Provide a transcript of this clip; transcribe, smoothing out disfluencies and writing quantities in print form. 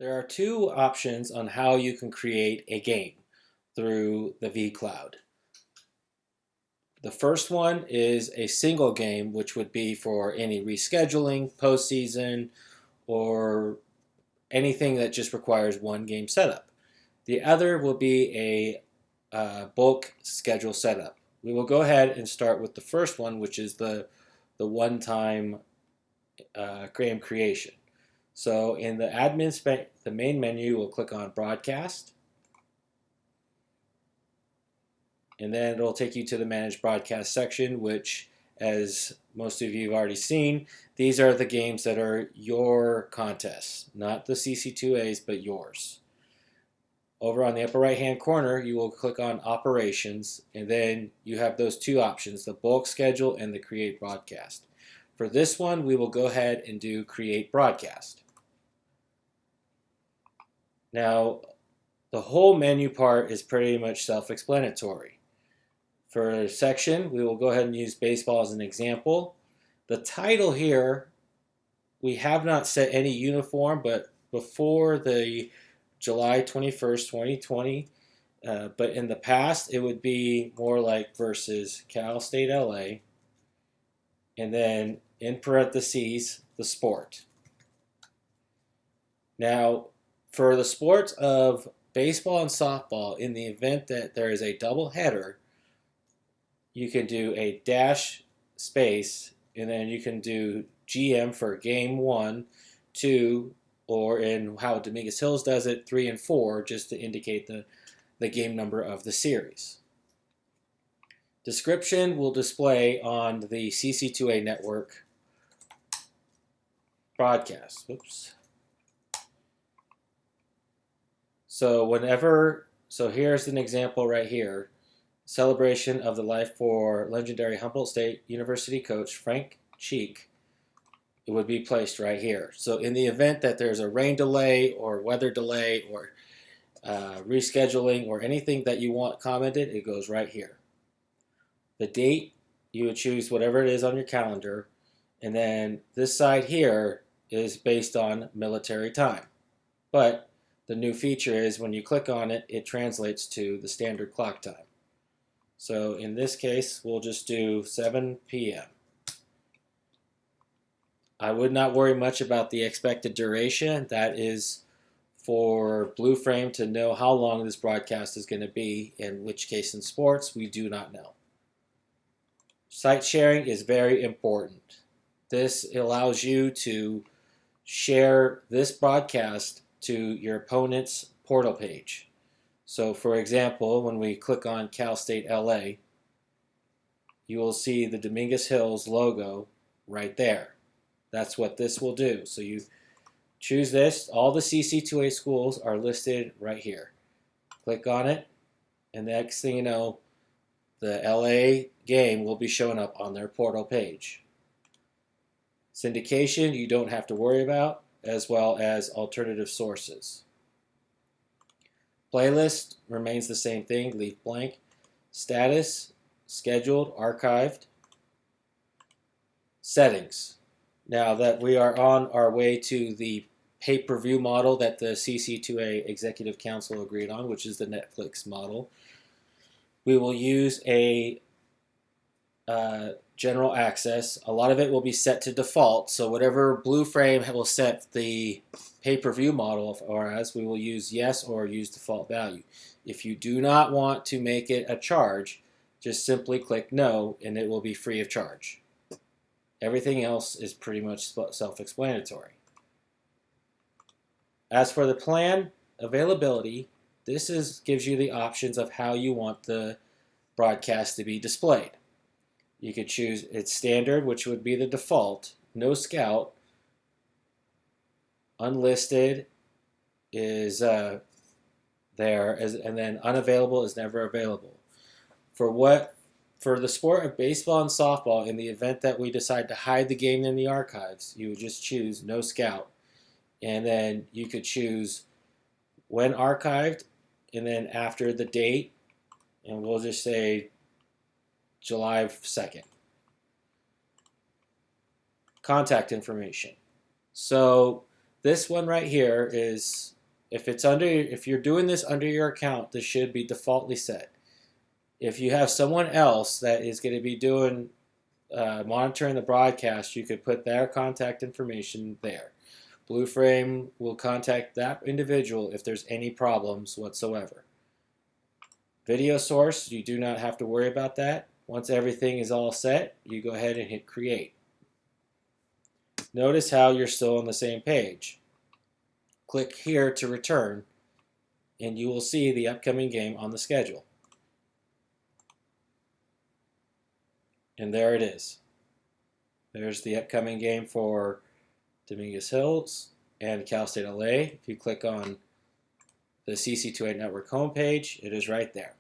There are two options on how you can create a game through the vCloud. The first one is a single game, which would be for any rescheduling, postseason, or anything that just requires one game setup. The other will be a bulk schedule setup. We will go ahead and start with the first one, which is the one-time game creation. So in the the main menu, we'll click on Broadcast, and then it'll take you to the Manage Broadcast section, which, as most of you have already seen, these are the games that are your contests, not the CC2As, but yours. Over on the upper right-hand corner, you will click on Operations, and then you have those two options, the Bulk Schedule and the Create Broadcast. For this one, we will go ahead and do Create Broadcast. Now, the whole menu part is pretty much self-explanatory. For a section, we will go ahead and use baseball as an example. The title here, we have not set any uniform, but before the July 21st, 2020, but in the past, it would be more like versus Cal State LA, and then in parentheses, the sport. Now, for the sports of baseball and softball, in the event that there is a double header, you can do a dash space, and then you can do GM for game 1, 2, or in how Dominguez Hills does it, 3 and 4, just to indicate the game number of the series. Description will display on the CC2A network broadcast. Oops. So here's an example right here. Celebration of the life for legendary Humboldt State University coach Frank Cheek. It would be placed right here. So in the event that there's a rain delay or weather delay or rescheduling or anything that you want commented, it goes right here. The date, you would choose whatever it is on your calendar, and then this side here is based on military time. But the new feature is when you click on it, it translates to the standard clock time. So in this case, we'll just do 7 p.m. I would not worry much about the expected duration. That is for Blueframe to know how long this broadcast is going to be, in which case in sports, we do not know. Site sharing is very important. This allows you to share this broadcast to your opponent's portal page. So for example, when we click on Cal State LA, you will see the Dominguez Hills logo right there. That's what this will do. So you choose this. All the CC2A schools are listed right here. Click on it, and the next thing you know, the LA game will be showing up on their portal page. Syndication you don't have to worry about, as well as alternative sources. Playlist remains the same thing, leave blank. Status, scheduled, archived. Settings. Now that we are on our way to the pay-per-view model that the CC2A Executive Council agreed on, which is the Netflix model, we will use a general access. A lot of it will be set to default, so whatever Blueframe will set the pay-per-view model for us, we will use yes or use default value. If you do not want to make it a charge, just simply click no and it will be free of charge. Everything else is pretty much self-explanatory. As for the plan availability, this gives you the options of how you want the broadcast to be displayed. You could choose its standard, which would be the default, no scout, unlisted is and then unavailable is never available. For the sport of baseball and softball, in the event that we decide to hide the game in the archives, you would just choose no scout, and then you could choose when archived, and then after the date, and we'll just say July 2nd. Contact information. So This one right here is, if you're doing this under your account, this should be defaultly set. If you have someone else that is going to be doing monitoring the broadcast, you could put their contact information there. Blueframe will contact that individual if there's any problems whatsoever. Video source, you do not have to worry about that. Once everything is all set, you go ahead and hit create. Notice how you're still on the same page. Click here to return, and you will see the upcoming game on the schedule. And there it is. There's the upcoming game for Dominguez Hills and Cal State LA. If you click on the CC2A Network homepage, it is right there.